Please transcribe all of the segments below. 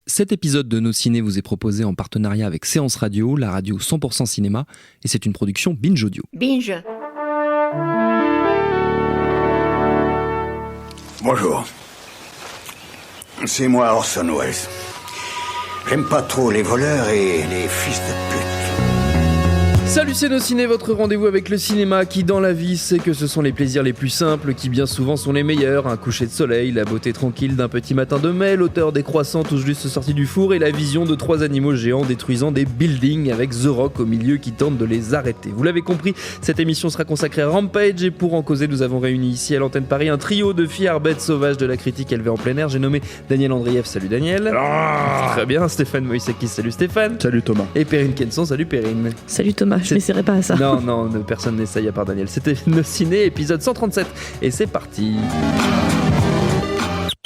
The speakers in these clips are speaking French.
Cet épisode de Nos Ciné vous est proposé en partenariat avec Séance Radio, la radio 100% cinéma, et c'est une production Binge Audio. Binge. Bonjour. C'est moi Orson Welles. J'aime pas trop les voleurs et les fils de pute. Salut, c'est Nos Ciné, votre rendez-vous avec le cinéma qui, dans la vie, sait que ce sont les plaisirs les plus simples qui, bien souvent, sont les meilleurs. Un coucher de soleil, la beauté tranquille d'un petit matin de mai, l'auteur des croissants tout juste sortis du four et la vision de 3 animaux géants détruisant des buildings avec The Rock au milieu qui tente de les arrêter. Vous l'avez compris, cette émission sera consacrée à Rampage et pour en causer, nous avons réuni ici à l'antenne Paris un trio de fiers bêtes sauvages de la critique élevée en plein air. J'ai nommé Daniel Andrieff, salut Daniel. Très bien, Stéphane Moïsakis, salut Stéphane. Salut Thomas. Et Perrine Kenson, salut Perrine. Salut Thomas, je m'essaierai pas à ça. Non, personne n'essaye à part Daniel. C'était Nos Ciné, épisode 137. Et c'est parti.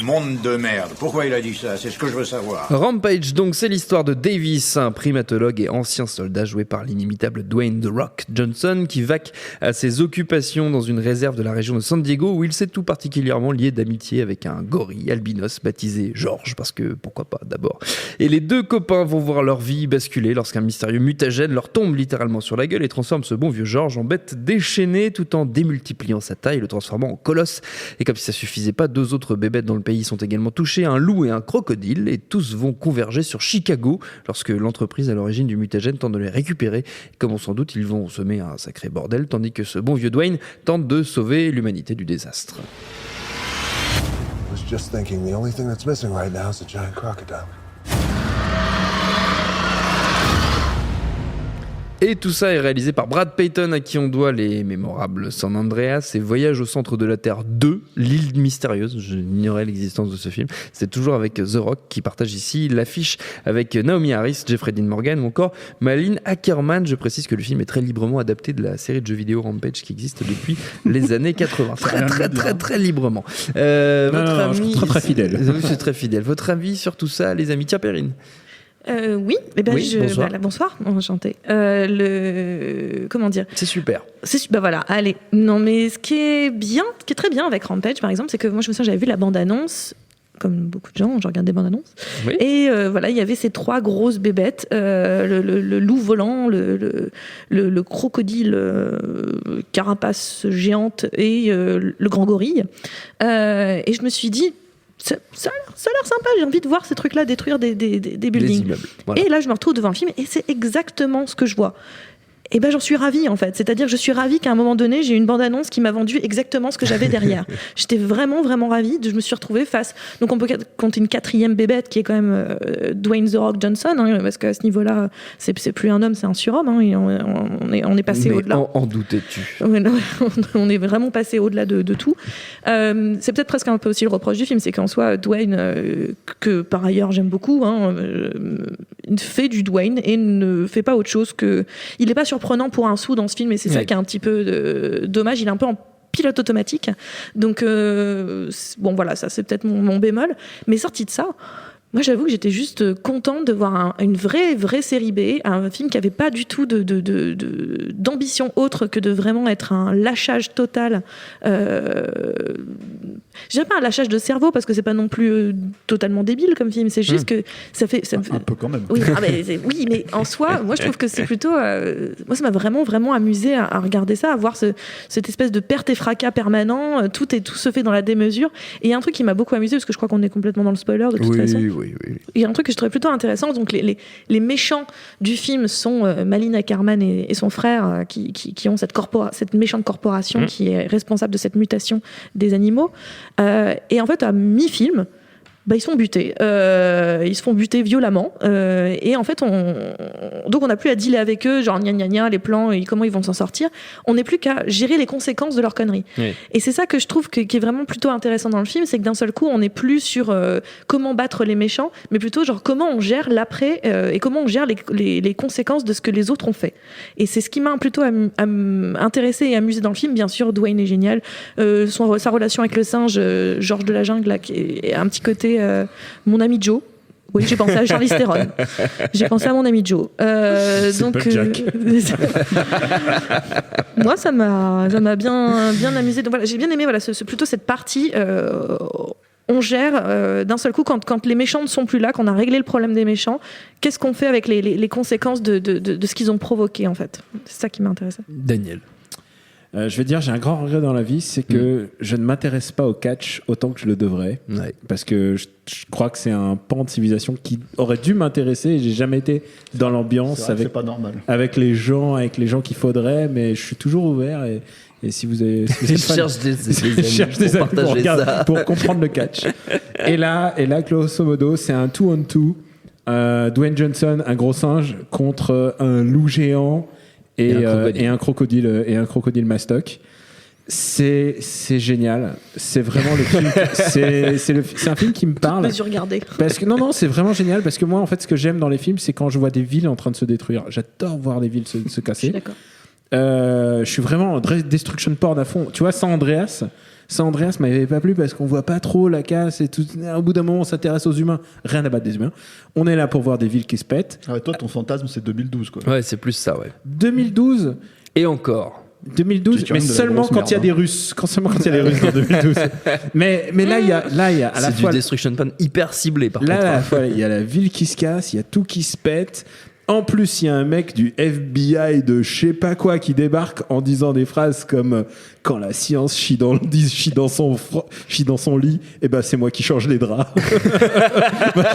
Monde de merde. Pourquoi il a dit ça? C'est ce que je veux savoir. Rampage, donc, c'est l'histoire de Davis, un primatologue et ancien soldat joué par l'inimitable Dwayne The Rock Johnson, qui vaque à ses occupations dans une réserve de la région de San Diego, où il s'est tout particulièrement lié d'amitié avec un gorille albinos baptisé George, parce que pourquoi pas d'abord. Et les deux copains vont voir leur vie basculer lorsqu'un mystérieux mutagène leur tombe littéralement sur la gueule et transforme ce bon vieux George en bête déchaînée, tout en démultipliant sa taille, le transformant en colosse. Et comme si ça suffisait pas, 2 autres bébêtes dans le pays sont également touchés, un loup et un crocodile, et tous vont converger sur Chicago lorsque l'entreprise à l'origine du mutagène tente de les récupérer. Et comme on s'en doute, ils vont semer un sacré bordel, tandis que ce bon vieux Dwayne tente de sauver l'humanité du désastre. I was just thinking the only thing that's missing right now is a giant crocodile. Et tout ça est réalisé par Brad Payton, à qui on doit les mémorables San Andreas et Voyage au centre de la Terre 2, l'île mystérieuse. J'ignorais l'existence de ce film. C'est toujours avec The Rock qui partage ici l'affiche avec Naomi Harris, Jeffrey Dean Morgan ou encore Malin Ackerman. Je précise que le film est très librement adapté de la série de jeux vidéo Rampage qui existe depuis les années 80. Très librement. Votre avis, très fidèle. C'est très fidèle. Votre avis sur tout ça, les amis? Tiens, Perrine. Oui, bonsoir. Bonsoir, enchantée. Comment dire? C'est super. Voilà, allez. Non, mais ce qui est très bien avec Rampage, par exemple, c'est que moi, je me souviens, j'avais vu la bande-annonce. Comme beaucoup de gens, je regarde des bandes annonces. Oui. Et il y avait ces 3 grosses bébêtes, le loup volant, le crocodile carapace géante et le grand gorille. Et je me suis dit, ça a l'air sympa, j'ai envie de voir ces trucs-là détruire des buildings. Immeubles, voilà. Et là, je me retrouve devant le film et c'est exactement ce que je vois. Et ben j'en suis ravie en fait, c'est-à-dire que je suis ravie qu'à un moment donné j'ai eu une bande-annonce qui m'a vendu exactement ce que j'avais derrière. J'étais vraiment ravie, je me suis retrouvée face, donc on peut compter une 4e bébête qui est quand même Dwayne The Rock Johnson, hein, parce qu'à ce niveau-là c'est plus un homme, c'est un surhomme, hein, et on est passé au-delà. En doutais-tu? On est vraiment passé au-delà de tout. C'est peut-être presque un peu aussi le reproche du film, c'est qu'en soi Dwayne, que par ailleurs j'aime beaucoup, hein, fait du Dwayne et ne fait pas autre chose que, il n'est pas surprenant pour un sou dans ce film et c'est ça qui est un petit peu dommage, il est un peu en pilote automatique, donc bon voilà, ça c'est peut-être mon bémol, mais sorti de ça, moi j'avoue que j'étais juste contente de voir une vraie série B, un film qui n'avait pas du tout d'ambition autre que de vraiment être un lâchage total, je dirais pas un lâchage de cerveau parce que c'est pas non plus totalement débile comme film, c'est juste que ça me fait un peu quand même. Oui, mais en soi moi je trouve que c'est plutôt moi ça m'a vraiment amusé à regarder ça, à voir cette espèce de perte et fracas permanent, tout se fait dans la démesure, et il y a un truc qui m'a beaucoup amusé parce que je crois qu'on est complètement dans le spoiler de toute façon. Oui. Il y a un truc que je trouvais plutôt intéressant, donc les méchants du film sont Malin Ackerman et son frère qui ont cette méchante corporation qui est responsable de cette mutation des animaux, et en fait à mi-film ils sont butés. Ils se font buter violemment. Et en fait, donc on n'a plus à dealer avec eux, genre gna gna gna, les plans et comment ils vont s'en sortir. On n'est plus qu'à gérer les conséquences de leur connerie. Oui. Et c'est ça que je trouve qui est vraiment plutôt intéressant dans le film, c'est que d'un seul coup, on n'est plus sur comment battre les méchants, mais plutôt genre comment on gère l'après et comment on gère les conséquences de ce que les autres ont fait. Et c'est ce qui m'a plutôt intéressé et amusé dans le film. Bien sûr, Dwayne est génial. Sa relation avec le singe, Georges de la Jungle, là, qui est un petit côté mon ami Joe. Oui, j'ai pensé à Charlize Theron. J'ai pensé à mon ami Joe. Donc, moi, ça m'a bien amusé. Donc voilà, j'ai bien aimé plutôt cette partie. on gère d'un seul coup quand les méchants ne sont plus là, qu'on a réglé le problème des méchants, qu'est-ce qu'on fait avec les conséquences de ce qu'ils ont provoqué en fait. C'est ça qui m'intéressait. Daniel. Je vais dire, j'ai un grand regret dans la vie, c'est que je ne m'intéresse pas au catch autant que je le devrais. Ouais. Parce que je crois que c'est un pan de civilisation qui aurait dû m'intéresser. J'ai jamais été dans l'ambiance C'est pas normal. avec les gens qu'il faudrait, mais je suis toujours ouvert et si vous avez, Je cherche des amis pour partager ça. pour comprendre le catch. Et là, grosso modo, c'est un 2-on-2. Dwayne Johnson, un gros singe, contre un loup géant et un crocodile mastoc. C'est génial. C'est vraiment le film. C'est un film qui me parle. Mesure gardée. Parce que non, c'est vraiment génial parce que moi, en fait, ce que j'aime dans les films, c'est quand je vois des villes en train de se détruire. J'adore voir des villes se Je casser. suis d'accord. Je suis vraiment destruction porn à fond. Tu vois, San Andreas m'avait pas plu parce qu'on voit pas trop la casse et tout. Au bout d'un moment, on s'intéresse aux humains. Rien à battre des humains. On est là pour voir des villes qui se pètent. Ah ouais, toi, ton fantasme, c'est 2012, quoi. Ouais, c'est plus ça, ouais. 2012, Et encore. C'est mais quand même de la seulement grosse quand il y a merde, des Russes. Seulement quand il y a des Russes en 2012. Mais là, il y a à la C'est du fois. destruction pan hyper ciblé, par Là, contre. à la fois, il y a la ville qui se casse, il y a tout qui se pète. En plus, il y a un mec du FBI de je sais pas quoi qui débarque en disant des phrases comme quand la science chie dans son lit, et ben c'est moi qui change les draps. Moi,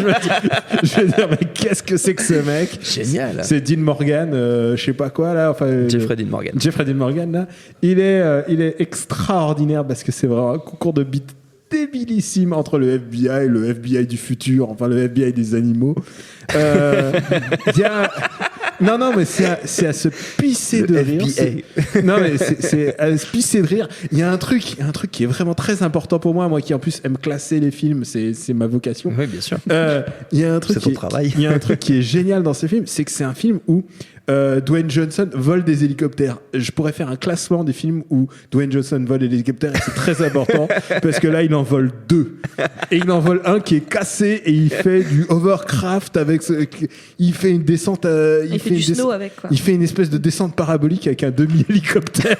je veux dire, mais qu'est-ce que c'est que ce mec? Génial. C'est Dean Morgan, je sais pas quoi là. Enfin, Jeffrey Dean Morgan. Jeffrey Dean Morgan là, il est extraordinaire parce que c'est vraiment un concours de beats débilissime entre le FBI du futur, enfin le FBI des animaux. Non, mais c'est à se pisser de rire. Non, mais c'est à se pisser de rire. Il y a un truc qui est vraiment très important pour moi qui en plus aime classer les films, c'est ma vocation. Oui, bien sûr. Il y a un truc C'est ton travail. Il y a un truc qui est génial dans ce film, c'est que c'est un film où Dwayne Johnson vole des hélicoptères. Je pourrais faire un classement des films où Dwayne Johnson vole des hélicoptères et c'est très important parce que là il en vole 2 et il en vole un qui est cassé et il fait du hovercraft il fait une descente Il fait du snow avec, quoi. il fait une espèce de descente parabolique avec un demi-hélicoptère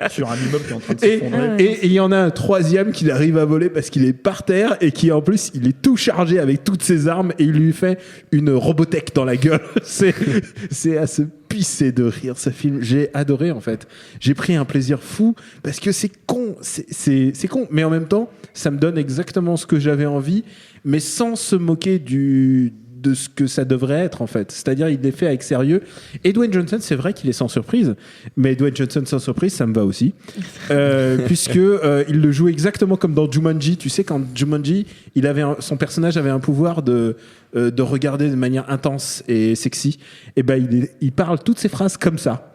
sur un immeuble qui est en train de et s'effondrer. il y en a un troisième qui arrive à voler parce qu'il est par terre et qui en plus il est tout chargé avec toutes ses armes et il lui fait une Robotech dans la gueule. C'est à se pisser de rire ce film. J'ai adoré en fait. J'ai pris un plaisir fou parce que c'est con, c'est con, mais en même temps ça me donne exactement ce que j'avais envie, mais sans se moquer de ce que ça devrait être en fait. C'est-à-dire il est fait avec sérieux. Et Dwayne Johnson, c'est vrai qu'il est sans surprise, mais Dwayne Johnson sans surprise, ça me va aussi. Puisque il le joue exactement comme dans Jumanji. Tu sais, quand Jumanji, son personnage avait un pouvoir de regarder de manière intense et sexy. Et ben il parle toutes ces phrases comme ça.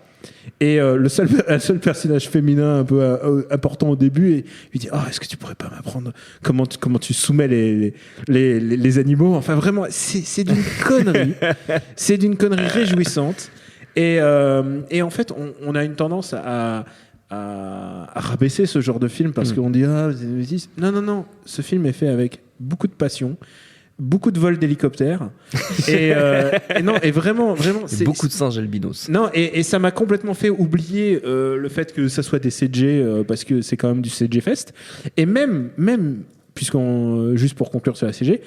Et un seul personnage féminin un peu important au début et lui dit est-ce que tu pourrais pas m'apprendre comment tu soumets les animaux, enfin vraiment c'est d'une connerie. C'est d'une connerie réjouissante et en fait on a une tendance à rabaisser ce genre de film parce qu'on dit non, ce film est fait avec beaucoup de passion, beaucoup de vols d'hélicoptères et vraiment C'est beaucoup de singes albinos. non, et ça m'a complètement fait oublier le fait que ça soit des CG parce que c'est quand même du CG Fest et même juste pour conclure sur la CG,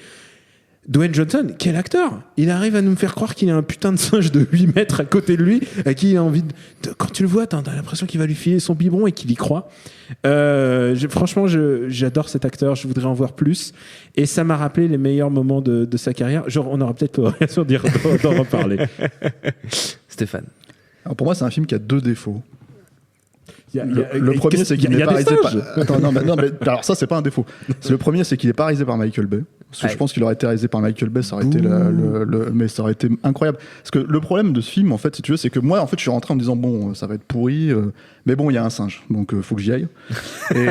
Dwayne Johnson, quel acteur! Il arrive à nous faire croire qu'il a un putain de singe de 8 mètres à côté de lui, à qui il a envie quand tu le vois, t'as l'impression qu'il va lui filer son biberon et qu'il y croit. Franchement, j'adore cet acteur, je voudrais en voir plus. Et ça m'a rappelé les meilleurs moments de sa carrière. Genre, on aura peut-être l'occasion d'en reparler. Stéphane. Alors pour moi, c'est un film qui a 2 défauts. Le et premier, c'est qu'il il y n'est a pas des réalisé par... singes. Attends, non, mais alors ça, c'est pas un défaut. Le premier, c'est qu'il n'est pas réalisé par Michael Bay. Parce que je pense qu'il aurait été réalisé par Michael Bay, ça aurait été mais ça aurait été incroyable. Parce que le problème de ce film, en fait, si tu veux, c'est que moi, en fait, je suis rentré en me disant bon, ça va être pourri, mais bon, il y a un singe, donc faut que j'y aille. Et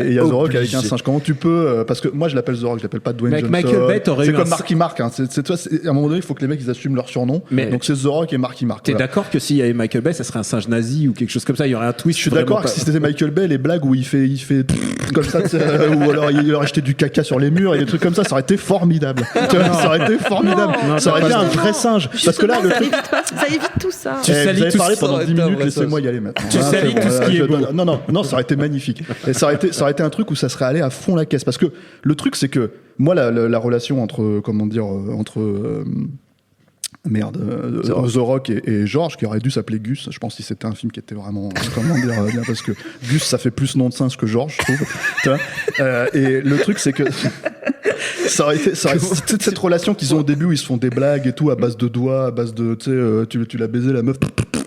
il y a The Rock avec un singe. Comment tu peux parce que moi, je l'appelle The Rock, je l'appelle pas Dwayne Johnson. Michael Bay, t'aurais c'est eu comme un... Marky Mark. Hein. À un moment donné, il faut que les mecs ils assument leur surnom. Donc c'est The Rock et Marky Mark. T'es Voilà. d'accord que s'il y avait Michael Bay, ça serait un singe nazi ou quelque chose comme ça? Il y aurait un twist. Je suis d'accord que si c'était Michael Bay, les blagues où il fait comme ça, ou alors il aurait jeté du caca sur les murs et des trucs comme ça ça aurait été formidable. Tu vois, ça aurait été formidable. Ça aurait été un vrai singe. Parce que là, le truc. Ça évite tout ça. Tu salis vous avez tout parlé ce- pendant ça 10 aurait été un minutes, vrai laissez-moi y aller maintenant. Tu salis tout ce qui est beau. Non, ça aurait été magnifique. Et ça aurait été un truc où ça serait allé à fond la caisse. Parce que le truc, c'est que moi, la relation entre, The Rock et George, qui aurait dû s'appeler Gus, je pense que si c'était un film qui était vraiment, bien, parce que Gus, ça fait plus nom de singe que George, je trouve. Tu vois. Et le truc, c'est que ça aurait été toute cette relation qu'ils ont au début où ils se font des blagues et tout à base de doigts, à base de, tu l'as baisé la meuf,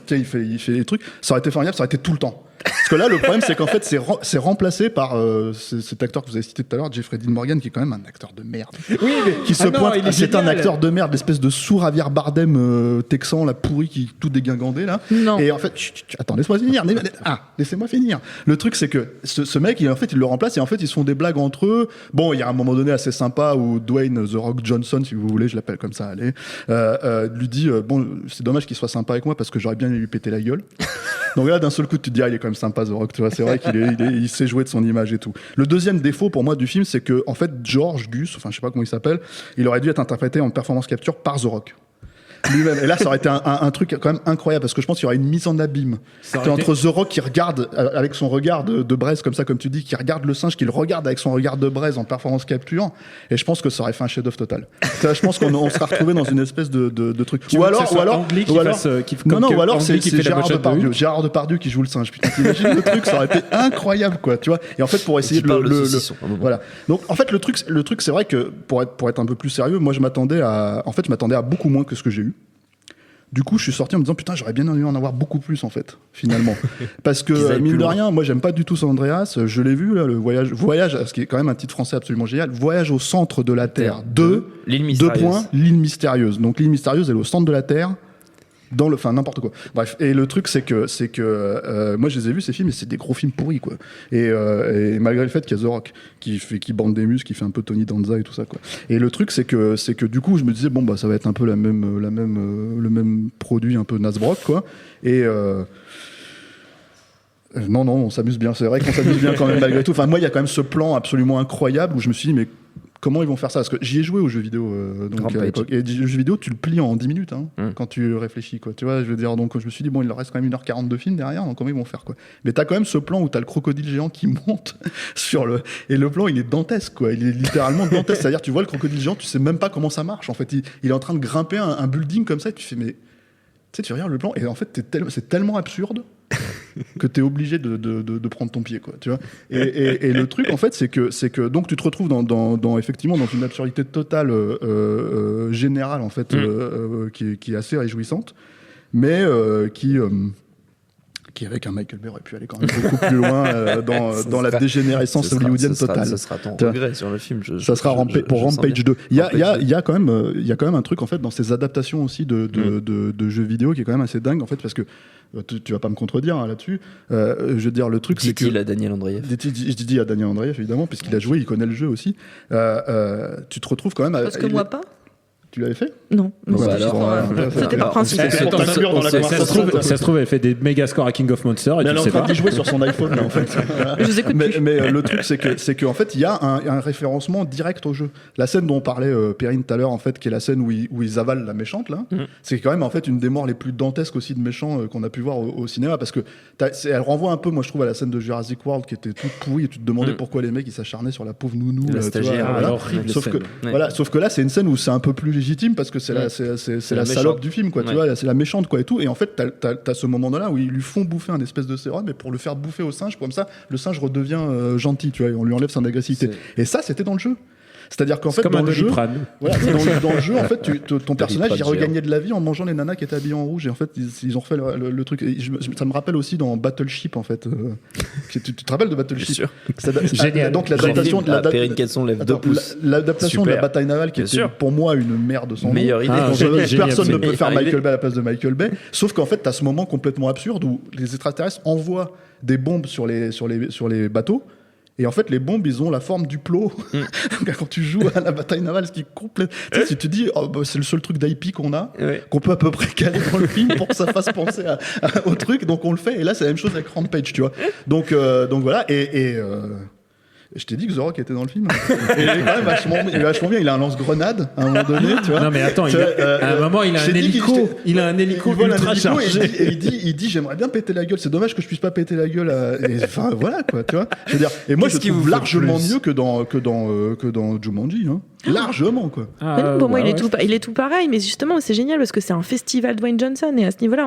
il fait des trucs, ça aurait été formidable, ça aurait été tout le temps. Parce que là, le problème, c'est qu'en fait, c'est remplacé par cet acteur que vous avez cité tout à l'heure, Jeffrey Dean Morgan, qui est quand même un acteur de merde. Oui, mais Qui se pointe. C'est un génial. acteur de merde, l'espèce de sous Javier Bardem texan, la pourri, qui tout dégingandé là. Non. Et en fait, attends, laisse-moi finir. Laissez-moi finir. Le truc, c'est que ce mec, il le remplace et en fait, ils se font des blagues entre eux. Bon, il y a un moment donné assez sympa où Dwayne The Rock Johnson, si vous voulez, je l'appelle comme ça, allez, lui dit bon, c'est dommage qu'il soit sympa avec moi parce que j'aurais bien lui péter la gueule. Donc là, d'un seul coup, tu te dis, il est quand même sympa, The Rock, tu vois. C'est vrai qu'il sait jouer de son image et tout. Le deuxième défaut pour moi du film, c'est que, en fait, George Gus, enfin, je sais pas comment il s'appelle, il aurait dû être interprété en performance capture par The Rock. Lui-même. Et là, ça aurait été un truc quand même incroyable parce que je pense qu'il y aurait une mise en abîme. aurait Entre The Rock qui regarde avec son regard de braise, comme ça, comme tu dis, qui regarde le singe, qui le regarde avec son regard de braise en performance capture. Et je pense que ça aurait fait un chef-d'œuvre total. Je pense qu'on serait retrouvé dans une espèce de truc. Ou alors, c'est Gérard Depardieu qui joue le singe. Putain, t'imagines le truc, ça aurait été incroyable, quoi, tu vois. Et en fait, pour essayer de voilà. Donc, en fait, le truc, c'est vrai que pour être un peu plus sérieux, moi, je m'attendais à beaucoup moins que ce que j'ai eu. Du coup, je suis sorti en me disant putain, j'aurais bien aimé en avoir beaucoup plus en fait, finalement. Parce que mine de rien, moi, j'aime pas du tout San Andreas. Je l'ai vu là, le voyage, ce qui est quand même un titre français absolument génial. Voyage au centre de la Terre. L'île mystérieuse. L'île mystérieuse. Donc l'île mystérieuse, elle est au centre de la Terre. N'importe quoi. Bref, et le truc, c'est que moi, je les ai vus ces films, et c'est des gros films pourris, quoi. Et malgré le fait qu'il y a The Rock qui bande des muscles, qui fait un peu Tony Danza et tout ça, quoi. Et le truc, c'est que du coup, je me disais bon, bah, ça va être un peu le même produit, un peu Nasbrock, quoi. Et non, on s'amuse bien. C'est vrai qu'on s'amuse bien quand même malgré tout. Enfin, moi, il y a quand même ce plan absolument incroyable où je me suis dit mais comment ils vont faire ça? Parce que j'y ai joué aux jeux vidéo donc à l'époque. Et les jeux vidéo, tu le plies en 10 minutes quand tu réfléchis, quoi. Tu vois, je veux dire, donc je me suis dit, bon, il leur reste quand même 1h40 de film derrière, donc comment ils vont faire, quoi. Mais t'as quand même ce plan où t'as le crocodile géant qui monte et le plan, il est dantesque, quoi. Il est littéralement dantesque. C'est-à-dire, tu vois le crocodile géant, tu sais même pas comment ça marche. En fait, il est en train de grimper un building comme ça, et tu fais, mais. Tu sais, tu regardes le plan, et en fait, c'est tellement absurde que t'es obligé de prendre ton pied, quoi, tu vois. Et le truc, en fait, c'est que donc tu te retrouves effectivement dans une absurdité totale générale, en fait, qui est assez réjouissante, mais qui avec un Michael Bay aurait pu aller quand même beaucoup plus loin dans la dégénérescence hollywoodienne totale. Ça sera ton regret sur le film. Ça sera pour Rampage 2. Il y a quand même un truc, en fait, dans ces adaptations aussi de jeux vidéo qui est quand même assez dingue, en fait, parce que tu vas pas me contredire là-dessus. Je veux dire, le truc, c'est que... Dit-il à Daniel Andreev. Dit à Daniel Andreev, évidemment, puisqu'il a joué, il connaît le jeu aussi. Tu te retrouves quand même... Parce que moi pas. Tu l'avais fait? Non. Bah C'était par principe. Ça se trouve, elle fait des méga scores à King of Monsters. Elle est en train d'y jouer sur son iPhone, là, en fait. Je vous écoute plus. Mais le truc, c'est que en fait, il y a un référencement direct au jeu. La scène dont on parlait Perrine tout à l'heure, en fait, qui est la scène où ils avalent la méchante, là, c'est quand même en fait une des morts les plus dantesques aussi de méchants qu'on a pu voir au cinéma, parce que elle renvoie un peu, moi je trouve, à la scène de Jurassic World qui était toute pourrie, et tu te demandais pourquoi les mecs ils s'acharnaient sur la pauvre nounou, la stagiaire. Sauf que là, c'est une scène où c'est un peu plus légitime parce que c'est la salope du film, quoi. Tu vois, c'est la méchante, quoi, et tout. Et en fait, t'as ce moment-là où ils lui font bouffer un espèce de sérum, mais pour le faire bouffer au singe, comme ça, le singe redevient gentil, tu vois, et on lui enlève son agressivité. Et ça, c'était dans le jeu. C'est-à-dire qu'en fait, dans le jeu, dans le jeu, en fait, ton personnage, il regagnait de la vie en mangeant les nanas qui étaient habillées en rouge. Et en fait, ils ont refait le truc. Ça me rappelle aussi dans Battleship, en fait. Tu te rappelles de Battleship? Génial. Donc l'adaptation de l'adaptation de la bataille navale, qui était pour moi une merde sans nom. Meilleure idée. Personne ne peut faire Michael Bay à la place de Michael Bay. Sauf qu'en fait, t'as ce moment complètement absurde où les extraterrestres envoient des bombes sur les bateaux. Et en fait, les bombes, ils ont la forme du plot. Quand tu joues à la bataille navale, ce qui est complète. Tu sais, si tu dis, c'est le seul truc d'IP qu'on a, qu'on peut à peu près caler dans le film pour que ça fasse penser au truc, donc on le fait. Et là, c'est la même chose avec Rampage, tu vois. Donc voilà. Je t'ai dit que The Rock était dans le film. Et il est quand même vachement bien. Il a un lance-grenade à un moment donné, tu vois. Non, mais attends, à un moment, il a un hélico. Il a un hélico ultra chargé. Et il dit j'aimerais bien péter la gueule. C'est dommage que je puisse pas péter la gueule. Enfin, voilà, quoi, tu vois. Je veux dire, et moi, je trouve largement mieux que dans Jumanji, hein. Largement, quoi. Mais non, pour moi, il est tout pareil. Mais justement, c'est génial parce que c'est un festival Dwayne Johnson. Et à ce niveau-là,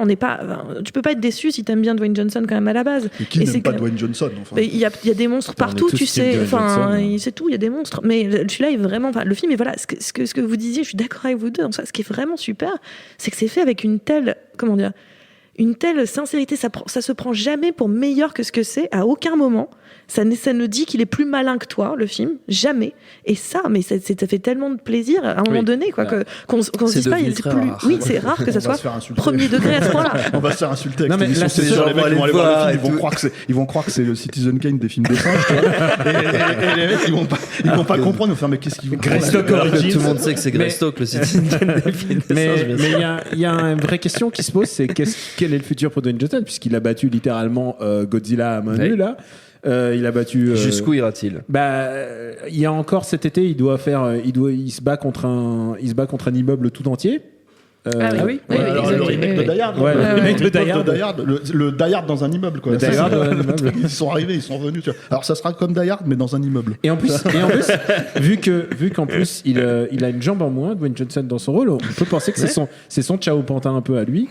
tu peux pas être déçu si t'aimes bien Dwayne Johnson quand même à la base. Et qui n'aime pas Dwayne Johnson, enfin. Il y a des monstres partout, tu sais. Enfin, c'est tout, il y a des monstres. Mais celui-là est vraiment. Le film est voilà. Ce que vous disiez, je suis d'accord avec vous deux. Donc, ce qui est vraiment super, c'est que c'est fait avec une telle sincérité. Ça se prend jamais pour meilleur que ce que c'est. À aucun moment. Ça ne dit qu'il est plus malin que toi, le film, jamais. Et ça fait tellement de plaisir à un moment donné, quoi, qu'on se dise pas, c'est plus. Oui, c'est rare que ça soit premier degré à ce point-là. On va se faire insulter avec cette émission. C'est sûr, les mecs vont aller voir le film, ils vont croire que c'est le Citizen Kane des films de singes, tu vois. Et les mecs, ils vont pas comprendre, ils vont faire, mais qu'est-ce qu'ils vont faire? Tout le monde sait que c'est Greystock, le Citizen Kane des films de singes. Mais il y a une vraie question qui se pose, c'est quel est le futur pour Dwayne Johnson, puisqu'il a battu littéralement Godzilla à main nue, là. Il a battu. Jusqu'où ira-t-il? Il y a encore cet été, il se bat contre un immeuble tout entier. Oui. Le remake de Die Hard. Le remake de Die Hard. Le Die Hard dans un immeuble, quoi. Ils sont arrivés, ils sont venus. Tu vois. Alors ça sera comme Die Hard, mais dans un immeuble. Et en plus, vu qu'en plus il a une jambe en moins, Dwayne Johnson dans son rôle, on peut penser que c'est son Ciao Pantin un peu à lui.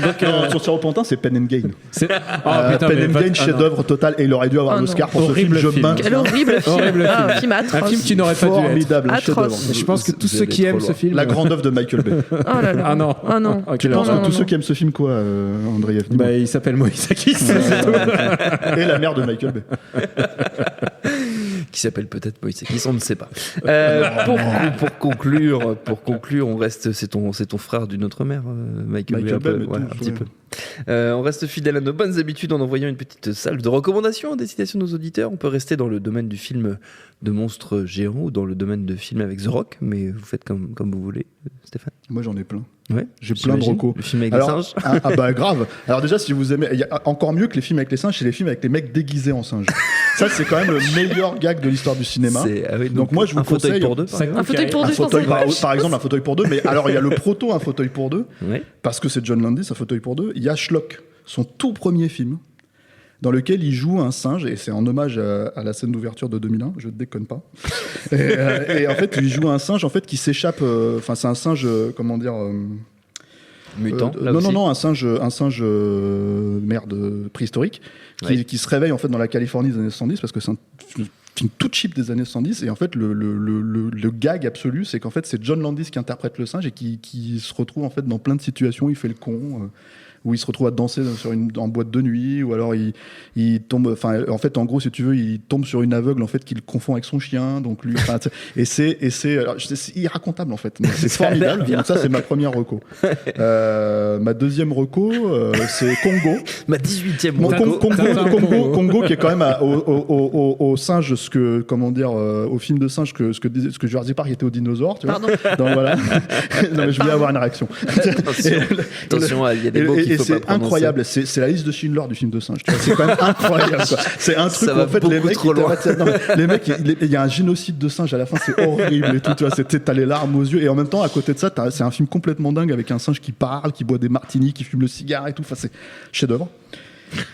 Donc son Ciao Pantin, c'est Pen and Gain. Pen and Gain, chef-d'œuvre total, et il aurait dû avoir l'Oscar pour ce film. Quel horrible film. Un film atroce. Un film qui n'aurait pas dû être formidable, chef-d'œuvre. Je pense que tous ceux qui aiment ce film, la grande œuvre de Michael Bay. Oh là là. Ah non. Tu penses que tous ceux qui aiment ce film, quoi, Andreev? Il s'appelle Moïse Akis. Et la mère de Michael Bay. Qui s'appelle peut-être Moïse Akis, on ne sait pas. Pour conclure, on reste. C'est ton frère d'une autre mère, Michael Bay, un petit peu. On reste fidèle à nos bonnes habitudes en envoyant une petite salve de recommandations à destination de nos auditeurs. On peut rester dans le domaine du film de monstres géants ou dans le domaine de films avec The Rock, mais vous faites comme vous voulez, Stéphane. Moi, j'en ai plein. Ouais, j'ai plein de recos. Le film avec les singes. Grave. Alors déjà, si vous aimez, il y a encore mieux que les films avec les singes, c'est les films avec les mecs déguisés en singes. Ça, c'est quand même le meilleur gag de l'histoire du cinéma. Donc moi, je vous conseille un fauteuil pour deux. Par exemple, un fauteuil pour deux. Mais alors, il y a le proto un fauteuil pour deux, parce que c'est John Landis, un fauteuil pour deux. Il y a Schlock, son tout premier film, dans lequel il joue un singe, et c'est en hommage à la scène d'ouverture de 2001, je ne déconne pas. Et en fait, il joue un singe en fait, qui s'échappe, enfin c'est un singe, comment dire... mutant, non, un singe préhistorique, qui se réveille en fait dans la Californie des années 70, parce que c'est un film tout cheap des années 70, et en fait le gag absolu, c'est qu'en fait c'est John Landis qui interprète le singe, et qui se retrouve en fait dans plein de situations, il fait le con... où il se retrouve à danser en boîte de nuit, ou alors il tombe, enfin en fait en gros si tu veux il tombe sur une aveugle en fait qu'il confond avec son chien, donc lui, et c'est irracontable en fait, c'est formidable. Donc ça c'est ma première reco. Ma deuxième reco c'est Congo. Ma 18e reco. Congo qui est quand même au singe au film de singe ce que Jurassic Park était aux dinosaures, tu vois. Pardon. Donc voilà. Non mais je voulais avoir une réaction. Attention, il y a des mots et c'est incroyable, c'est la liste de Schindler du film de singe. C'est quand même incroyable, quoi. C'est un truc où en fait les mecs, il y a un génocide de singes à la fin, c'est horrible et tout. Tu vois, t'as les larmes aux yeux, et en même temps à côté de ça, c'est un film complètement dingue avec un singe qui parle, qui boit des martinis, qui fume le cigare et tout. Enfin, c'est chef-d'œuvre.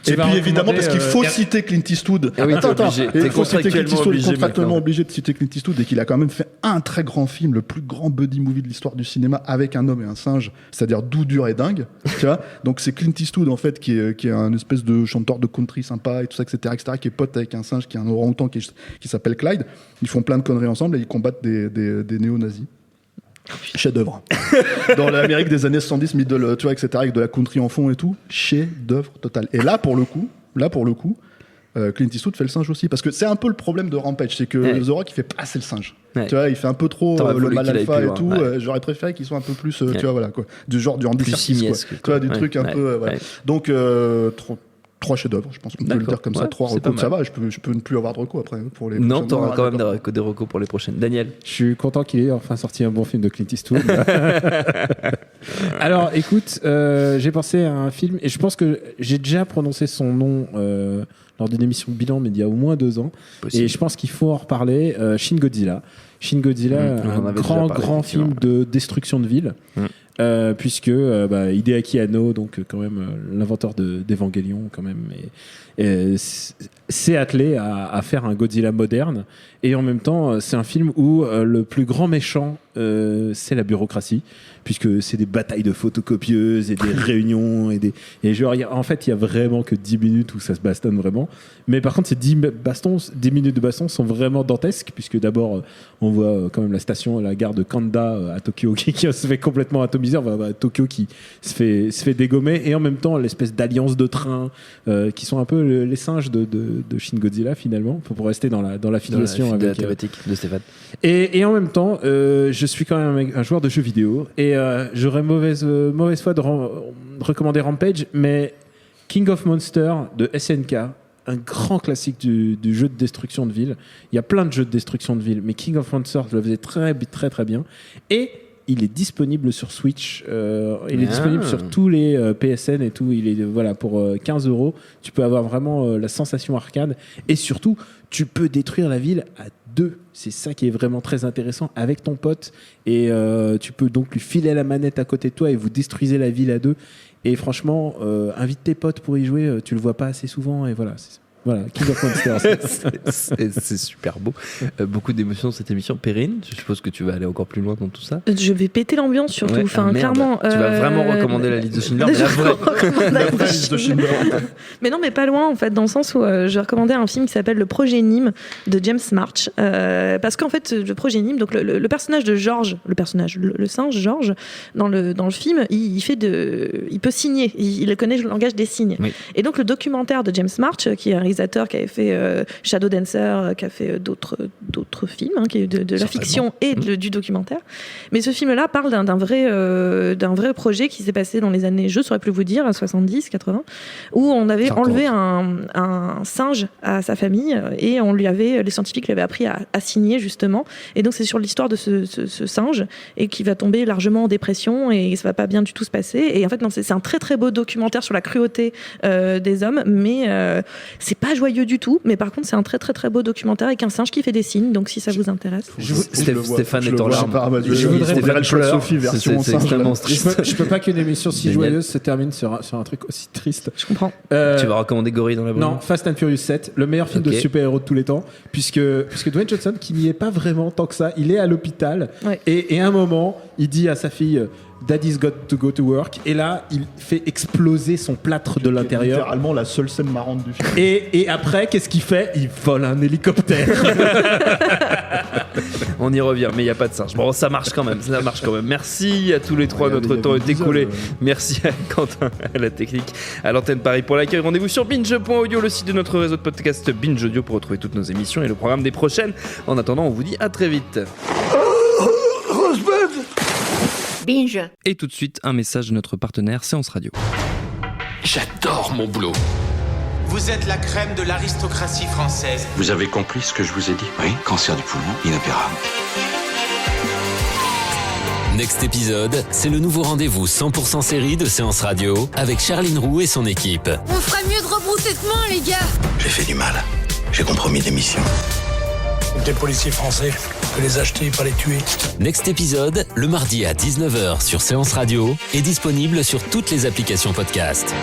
Et puis évidemment, parce qu'il faut citer Clint Eastwood. Il faut citer Clint Eastwood, contractuellement obligé de citer Clint Eastwood, et qu'il a quand même fait un très grand film, le plus grand buddy movie de l'histoire du cinéma, avec un homme et un singe, c'est-à-dire Doux, dur et dingue. Tu vois, donc c'est Clint Eastwood en fait qui est un espèce de chanteur de country sympa et tout ça, etc., qui est pote avec un singe qui est un orang-outan qui s'appelle Clyde. Ils font plein de conneries ensemble et ils combattent des néo-nazis. Chef-d'œuvre. Dans l'Amérique des années 70, middle, tu vois, etc., avec de la country en fond et tout, chef-d'œuvre total. Et là, pour le coup, Clint Eastwood fait le singe aussi, parce que c'est un peu le problème de Rampage, c'est que The Rock il fait pas assez le singe. Tu vois, il fait un peu trop le mal alpha et tout. J'aurais préféré qu'il soit un peu plus, tu vois, voilà quoi, du genre du Andy Serkis, quoi. Tu vois, du truc un peu. Voilà. Donc 3 chefs-d'œuvre, je pense qu'on peut D'accord. le dire comme ça. Ouais, 3 c'est pas recos, ça mal. va, je peux ne plus avoir de recos après pour les Non, prochaines. t'auras quand même d'accord. des recos pour les prochaines. Daniel. Je suis content qu'il ait enfin sorti un bon film de Clint Eastwood. Alors, écoute, j'ai pensé à un film et je pense que j'ai déjà prononcé son nom lors d'une émission de bilan, mais il y a au moins 2 ans. Possible. Et je pense qu'il faut en reparler. Shin Godzilla. Shin Godzilla, on en un avait déjà parlé, grand film effectivement. de destruction de ville. Puisque Hideaki Anno, donc quand même l'inventeur d'Evangelion, quand même, s'est attelé à faire un Godzilla moderne. Et en même temps, c'est un film où le plus grand méchant, c'est la bureaucratie, puisque c'est des batailles de photocopieuses et des réunions et genre, en fait, il y a vraiment que 10 minutes où ça se bastonne vraiment. Mais par contre, ces 10 minutes de baston sont vraiment dantesques, puisque d'abord, on voit quand même la gare de Kanda à Tokyo qui se fait complètement atomiser. Tokyo qui se fait dégommer, et en même temps l'espèce d'alliance de trains qui sont un peu les singes de Shin Godzilla finalement, pour rester dans la filiation de la avec thématique de Stéphane. et en même temps je suis quand même un joueur de jeux vidéo et j'aurais mauvaise foi de recommander Rampage, mais King of Monsters de SNK, un grand classique du jeu de destruction de ville. Il y a plein de jeux de destruction de ville, mais King of Monsters le faisait très très très bien, et il est disponible sur Switch, il est disponible sur tous les PSN et tout. Il est pour 15 €. Tu peux avoir vraiment la sensation arcade, et surtout tu peux détruire la ville à 2. C'est ça qui est vraiment très intéressant avec ton pote, et tu peux donc lui filer la manette à côté de toi et vous détruisez la ville à 2. Et franchement, invite tes potes pour y jouer. Tu le vois pas assez souvent, et voilà. Voilà, King of Monsters. c'est super beau. Beaucoup d'émotions dans cette émission. Perrine, je suppose que tu vas aller encore plus loin dans tout ça. Je vais péter l'ambiance surtout. Ouais, Enfin, merde. clairement. Tu vas vraiment recommander la liste de Schindler, mais la vraie. La vraie liste de Schindler. Mais non, mais pas loin en fait, dans le sens où je recommandais un film qui s'appelle Le Projet Nîmes de James March, parce qu'en fait, le Projet Nîmes, donc le personnage de George, le singe George, dans le film, il peut signer, il connaît le langage des signes. Oui. Et donc le documentaire de James March, qui est un réalisateur qui avait fait Shadow Dancer, qui a fait d'autres films, qui est de la fiction et du documentaire. Mais ce film-là parle d'un vrai projet qui s'est passé dans les années, je ne saurais plus vous dire, 70, 80, où on avait 50. enlevé un singe à sa famille, et les scientifiques lui avaient appris à signer justement. Et donc c'est sur l'histoire de ce singe, et qui va tomber largement en dépression, et ça va pas bien du tout se passer. Et en fait, non, c'est un très très beau documentaire sur la cruauté des hommes, mais c'est pas joyeux du tout. Mais par contre, c'est un très très très beau documentaire avec un singe qui fait des signes. Donc si ça vous intéresse. Stéphane est en larmes. Je voudrais Stéphane le choix de pleure. Sophie version C'est singe. extrêmement triste. Je peux pas qu'une émission si Génial. joyeuse se termine sur un truc aussi triste. Je comprends. Tu vas recommander Gorille dans la brume? Non, Fast and Furious 7, le meilleur film Ok. de super-héros de tous les temps, puisque Dwayne Johnson, qui n'y est pas vraiment tant que ça, il est à l'hôpital, Ouais. et à un moment, il dit à sa fille Daddy's got to go to work, et là, il fait exploser son plâtre de l'intérieur. Littéralement la seule scène marrante du film. Et après, qu'est-ce qu'il fait? Il vole un hélicoptère. On y revient, mais il n'y a pas de singe. Bon, ça marche quand même. Merci à tous les trois. Ouais, Notre il y a temps des est épisodes, écoulé. ouais. Merci à Quentin, à la technique, à l'antenne Paris pour l'accueil. Rendez-vous sur binge.audio, le site de notre réseau de podcast Binge Audio, pour retrouver toutes nos émissions et le programme des prochaines. En attendant, on vous dit à très vite. Binge. Et tout de suite, un message de notre partenaire Séance Radio. J'adore mon boulot. Vous êtes la crème de l'aristocratie française. Vous avez compris ce que je vous ai dit? Oui, cancer du poumon, inopérable. Next épisode, c'est le nouveau rendez-vous 100% série de Séance Radio avec Charline Roux et son équipe. On ferait mieux de rebrousser chemin, les gars. J'ai fait du mal. J'ai compromis des missions. Des policiers français, on peut les acheter, pas les tuer. Next épisode, le mardi à 19h sur Séance Radio, est disponible sur toutes les applications podcast.